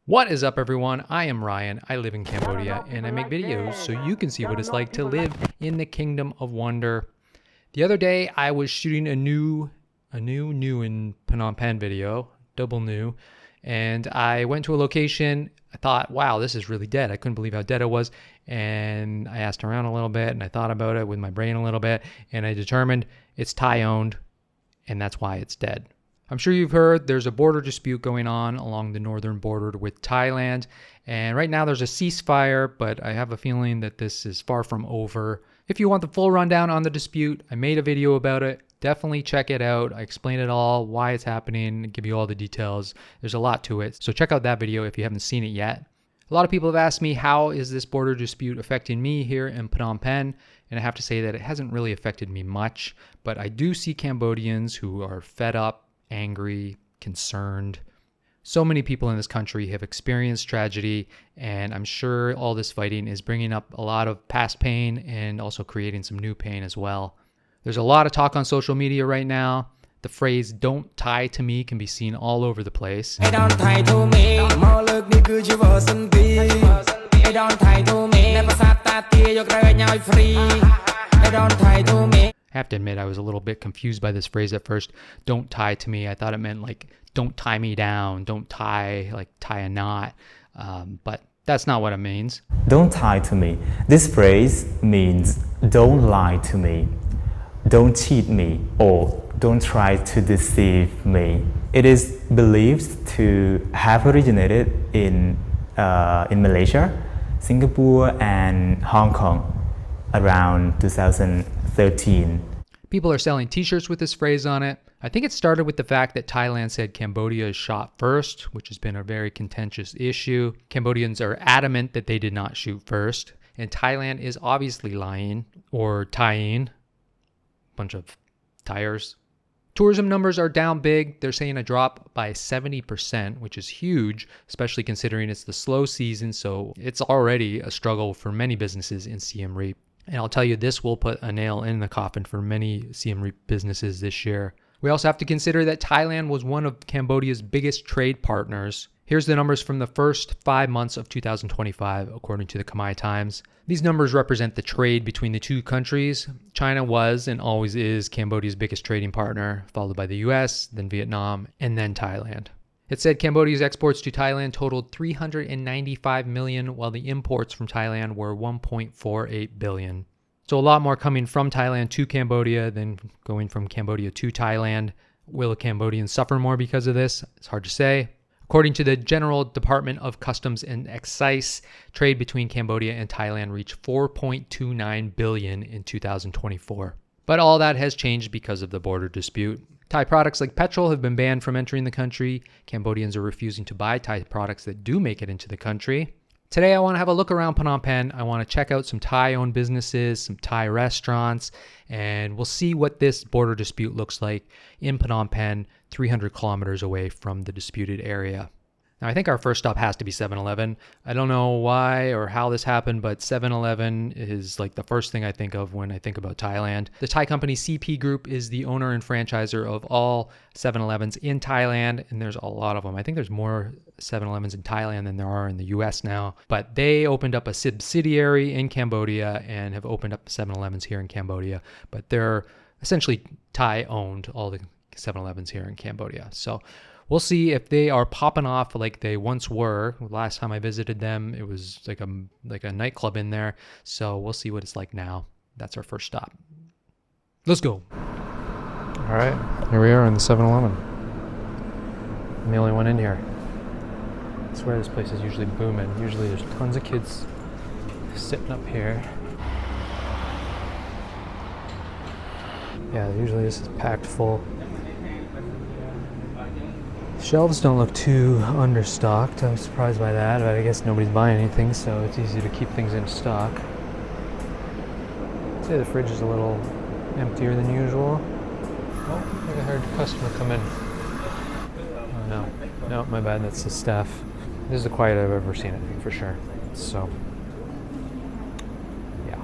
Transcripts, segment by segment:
What is up, everyone? I am Ryan. I live in Cambodia and I make videos so you can see what it's like to live in the Kingdom of Wonder. The other day I was shooting a new in Phnom Penh video, double new, and I went to a location. I thought, wow, this is really dead. I couldn't believe how dead it was, and I asked around a little bit and I thought about it with my brain a little bit, and I determined it's Thai owned, and that's why it's dead. I'm sure you've heard there's a border dispute going on along the northern border with Thailand, and right now there's a ceasefire, but I have a feeling that this is far from over. If you want the full rundown on the dispute, I made a video about it. Definitely check it out. I explain it all, why it's happening, give you all the details. There's a lot to it, so check out that video if you haven't seen it yet. A lot of people have asked me, how is this border dispute affecting me here in Phnom Penh? And I have to say that it hasn't really affected me much, but I do see Cambodians who are fed up, angry, concerned. So many people in this country have experienced tragedy, and I'm sure all this fighting is bringing up a lot of past pain and also creating some new pain as well. There's a lot of talk on social media right now. The phrase "don't tie to me" can be seen all over the place. Hey, don't tie to me. Hey, don't tie to me. Never sat that you're going free. Hey, don't tie to me. I have to admit, I was a little bit confused by this phrase at first. Don't tie to me. I thought it meant like, don't tie me down. Don't tie, like tie a knot. But that's not what it means. Don't tie to me. This phrase means don't lie to me, don't cheat me, or don't try to deceive me. It is believed to have originated in Malaysia, Singapore, and Hong Kong around 2013. People are selling t-shirts with this phrase on it. I think it started with the fact that Thailand said Cambodia is shot first, which has been a very contentious issue. Cambodians are adamant that they did not shoot first, and Thailand is obviously lying or tying. Bunch of tires. Tourism numbers are down big. They're saying a drop by 70%, which is huge, especially considering it's the slow season, so it's already a struggle for many businesses in Siem Reap. And I'll tell you, this will put a nail in the coffin for many Siem Reap businesses this year. We also have to consider that Thailand was one of Cambodia's biggest trade partners. Here's the numbers from the first 5 months of 2025, according to the Khmer Times. These numbers represent the trade between the two countries. China was and always is Cambodia's biggest trading partner, followed by the US, then Vietnam, and then Thailand. It said Cambodia's exports to Thailand totaled 395 million, while the imports from Thailand were 1.48 billion. So a lot more coming from Thailand to Cambodia than going from Cambodia to Thailand. Will Cambodians suffer more because of this? It's hard to say. According to the General Department of Customs and Excise, trade between Cambodia and Thailand reached 4.29 billion in 2024. But all that has changed because of the border dispute. Thai products like petrol have been banned from entering the country. Cambodians are refusing to buy Thai products that do make it into the country. Today I want to have a look around Phnom Penh. I want to check out some Thai-owned businesses, some Thai restaurants, and we'll see what this border dispute looks like in Phnom Penh, 300 kilometers away from the disputed area. Now, I think our first stop has to be 7-Eleven. I don't know why or how this happened, but 7-Eleven is like the first thing I think of when I think about Thailand. The Thai company CP Group is the owner and franchisor of all 7-Elevens in Thailand, and there's a lot of them. I think there's more 7-Elevens in Thailand than there are in the US now, but they opened up a subsidiary in Cambodia and have opened up 7-Elevens here in Cambodia, but they're essentially Thai-owned, all the 7-Elevens here in Cambodia. So we'll see if they are popping off like they once were. Last time I visited them, it was like a nightclub in there. So we'll see what it's like now. That's our first stop. Let's go. All right, here we are in the 7-Eleven. I'm the only one in here. I swear this place is usually booming. Usually there's tons of kids sitting up here. Yeah, usually this is packed full. Shelves don't look too understocked. I'm surprised by that, but I guess nobody's buying anything, so it's easy to keep things in stock. I'd say the fridge is a little emptier than usual. Oh, I think I heard a customer come in. Oh no, my bad, that's the staff. This is the quietest I've ever seen it, for sure. So, yeah.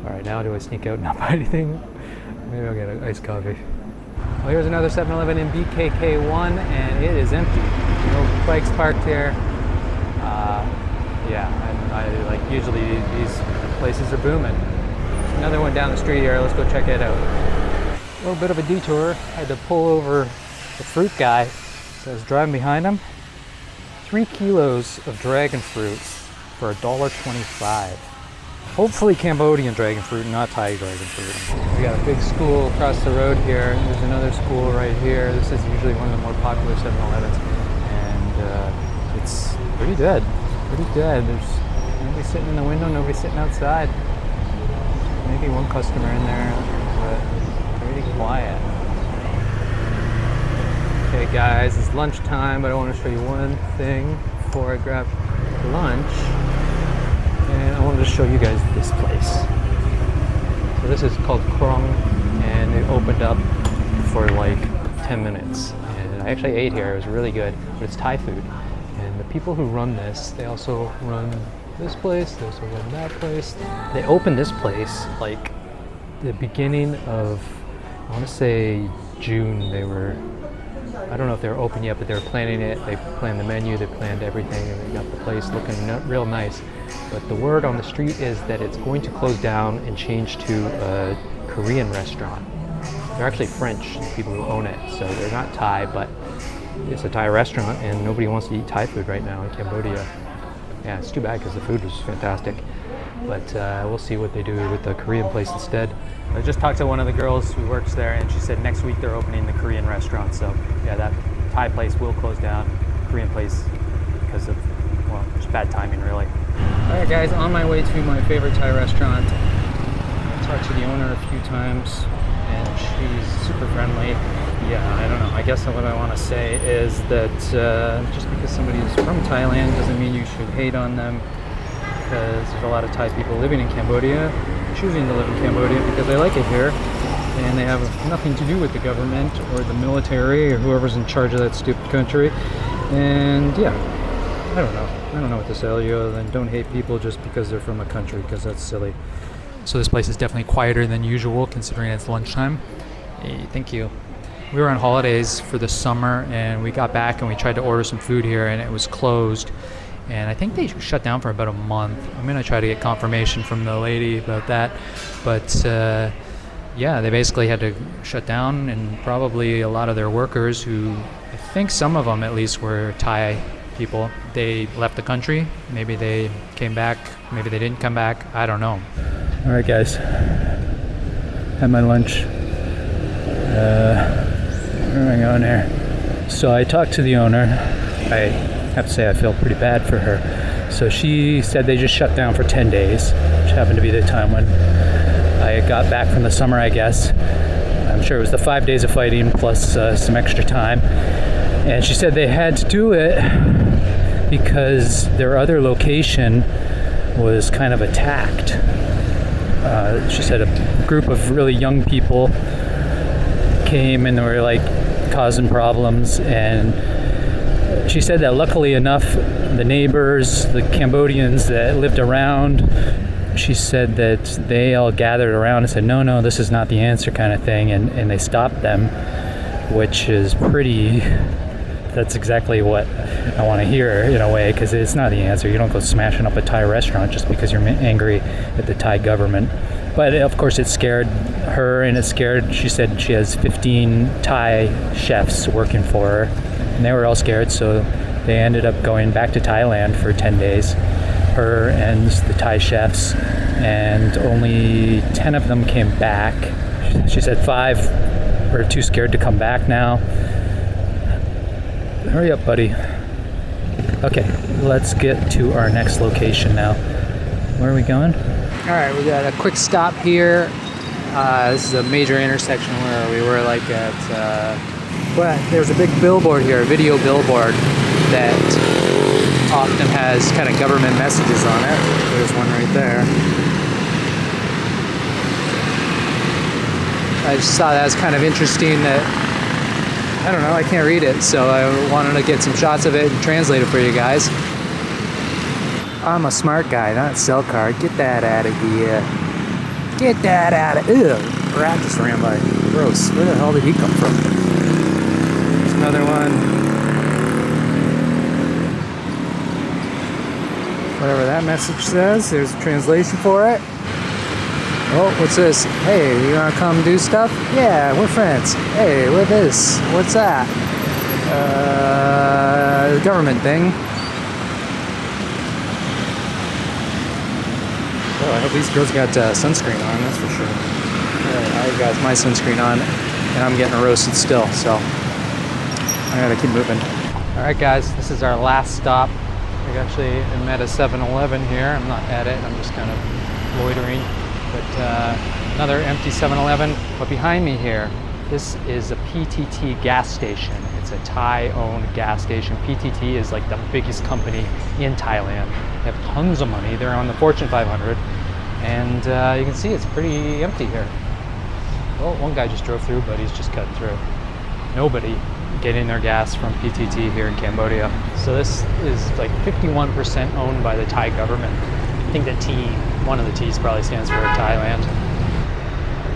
Alright, now do I sneak out and not buy anything? Maybe I'll get an iced coffee. Well, here's another 7-Eleven in BKK1, and it is empty. No bikes parked here. Yeah, and I like usually these places are booming. Another one down the street here. Let's go check it out. A little bit of a detour. I had to pull over the fruit guy. So I was driving behind him. 3 kilos of dragon fruit for $1.25. Hopefully Cambodian dragon fruit, not Thai dragon fruit. We got a big school across the road here. There's another school right here. This is usually one of the more popular 7-Elevens. And it's pretty dead. Pretty dead. There's nobody sitting in the window, nobody sitting outside. Maybe one customer in there, but pretty quiet. Okay guys, it's lunchtime, but I want to show you one thing before I grab lunch. And I wanted to show you guys this place. So this is called Krong, and it opened up for like 10 minutes. And I actually ate here, it was really good, but it's Thai food. And the people who run this, they also run this place, they also run that place. They opened this place like the beginning of, I want to say June. I don't know if they were open yet, but they were planning it. They planned the menu, they planned everything, and they got the place looking real nice. But the word on the street is that it's going to close down and change to a Korean restaurant. They're actually French, the people who own it, so they're not Thai, but it's a Thai restaurant, and nobody wants to eat Thai food right now in Cambodia. Yeah, it's too bad because the food was fantastic. But we'll see what they do with the Korean place instead. I just talked to one of the girls who works there, and she said next week they're opening the Korean restaurant. So yeah, that Thai place will close down, Korean place, because of, well, just bad timing really. All right guys, on my way to my favorite Thai restaurant. I talked to the owner a few times, and she's super friendly. Yeah, I don't know. I guess what I want to say is that just because somebody is from Thailand doesn't mean you should hate on them, because there's a lot of Thai people living in Cambodia, choosing to live in Cambodia because they like it here, and they have nothing to do with the government or the military or whoever's in charge of that stupid country. And yeah, I don't know. I don't know what to tell you other than don't hate people just because they're from a country, because that's silly. So this place is definitely quieter than usual considering it's lunchtime. Hey, thank you. We were on holidays for the summer, and we got back and we tried to order some food here, and it was closed. And I think they shut down for about a month. I'm going to try to get confirmation from the lady about that. But yeah, they basically had to shut down, and probably a lot of their workers, who I think some of them at least were Thai people, they left the country. Maybe they came back, maybe they didn't come back. I don't know. All right, guys. Had my lunch. Where am I going here? So I talked to the owner. I have to say I feel pretty bad for her. So she said they just shut down for 10 days, which happened to be the time when I got back from the summer, I guess. I'm sure it was the 5 days of fighting plus some extra time. And she said they had to do it because their other location was kind of attacked. She said a group of really young people came and they were like causing problems, and she said that luckily enough the neighbors, the Cambodians that lived around, she said that they all gathered around and said no, this is not the answer kind of thing, and they stopped them, which is pretty, that's exactly what I want to hear in a way, because it's not the answer. You don't go smashing up a Thai restaurant just because you're angry at the Thai government. But of course it scared her, and it scared, she said she has 15 Thai chefs working for her, and they were all scared, so they ended up going back to Thailand for 10 days, her and the Thai chefs, and only 10 of them came back. She said 5 are too scared to come back now. Hurry up, buddy. Okay, let's get to our next location now. Where are we going? All right, we got a quick stop here. This is a major intersection where we were like at, but there's a big billboard here, a video billboard that often has kind of government messages on it. There's one right there. I just thought that was kind of interesting that, I don't know, I can't read it, so I wanted to get some shots of it and translate it for you guys. I'm a smart guy, not cell card. Get that out of here. Get that out of... Ew. Rat just ran by. Gross. Where the hell did he come from? There's another one. Whatever that message says. There's a translation for it. Oh, what's this? Hey, you wanna come do stuff? Yeah, we're friends. Hey, what this? What's that? The government thing. Oh, I hope these girls got sunscreen on, that's for sure. I got my sunscreen on, and I'm getting roasted still, so I gotta keep moving. Alright guys, this is our last stop. We actually am at a 7-Eleven here. I'm not at it, I'm just kind of loitering. But another empty 7-Eleven. But behind me here, this is a PTT gas station. It's a Thai-owned gas station. PTT is like the biggest company in Thailand. They have tons of money. They're on the Fortune 500. And you can see it's pretty empty here. Well, one guy just drove through, but he's just cutting through. Nobody getting their gas from PTT here in Cambodia. So this is like 51% owned by the Thai government. I think the T, one of the T's probably stands for Thailand.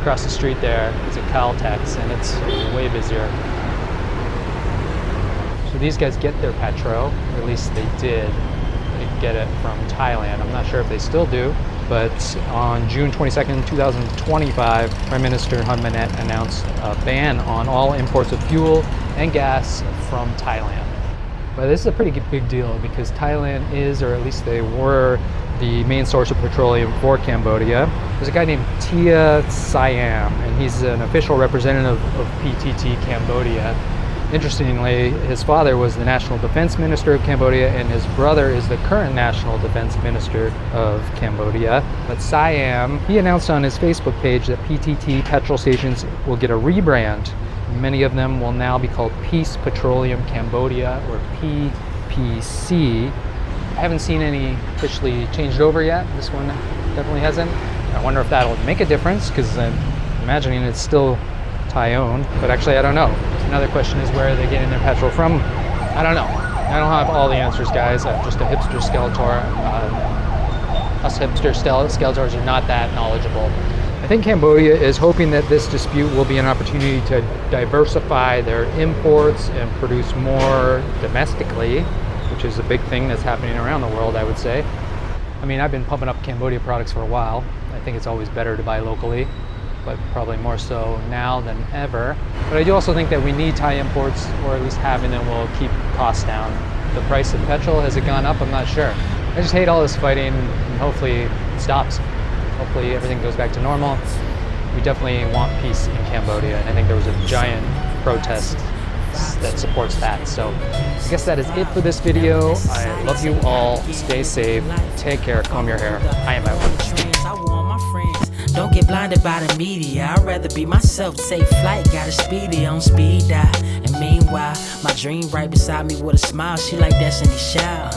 Across the street there is a Caltex, and it's way busier. So these guys get their petrol, or at least they did. They get it from Thailand. I'm not sure if they still do, but on June 22nd, 2025, Prime Minister Hun Manet announced a ban on all imports of fuel and gas from Thailand. But this is a pretty big deal because Thailand is, or at least they were, the main source of petroleum for Cambodia. There's a guy named Tia Siam, and he's an official representative of PTT Cambodia. Interestingly, his father was the National Defense Minister of Cambodia, and his brother is the current National Defense Minister of Cambodia. But Siam, he announced on his Facebook page that PTT petrol stations will get a rebrand. Many of them will now be called Peace Petroleum Cambodia, or PPC. I haven't seen any officially changed over yet. This one definitely hasn't. I wonder if that'll make a difference, because I'm imagining it's still Thai-owned, but actually I don't know. Another question is, where are they getting their petrol from? I don't know. I don't have all the answers, guys. I'm just a hipster Skeletor. Us hipster Skeletors are not that knowledgeable. I think Cambodia is hoping that this dispute will be an opportunity to diversify their imports and produce more domestically, which is a big thing that's happening around the world, I would say. I mean, I've been pumping up Cambodia products for a while. I think it's always better to buy locally, but probably more so now than ever. But I do also think that we need Thai imports, or at least having them will keep costs down. The price of petrol, has it gone up? I'm not sure. I just hate all this fighting, and hopefully it stops. Hopefully everything goes back to normal. We definitely want peace in Cambodia, and I think there was a giant protest that supports that. So I guess that is it for this video. I love you all. Stay safe. Take care. Comb your hair. I am out. Don't get blinded by the media. I'd rather be myself. Take flight, got a speedy on speed dial. And meanwhile, my dream right beside me with a smile. She like Destiny Child.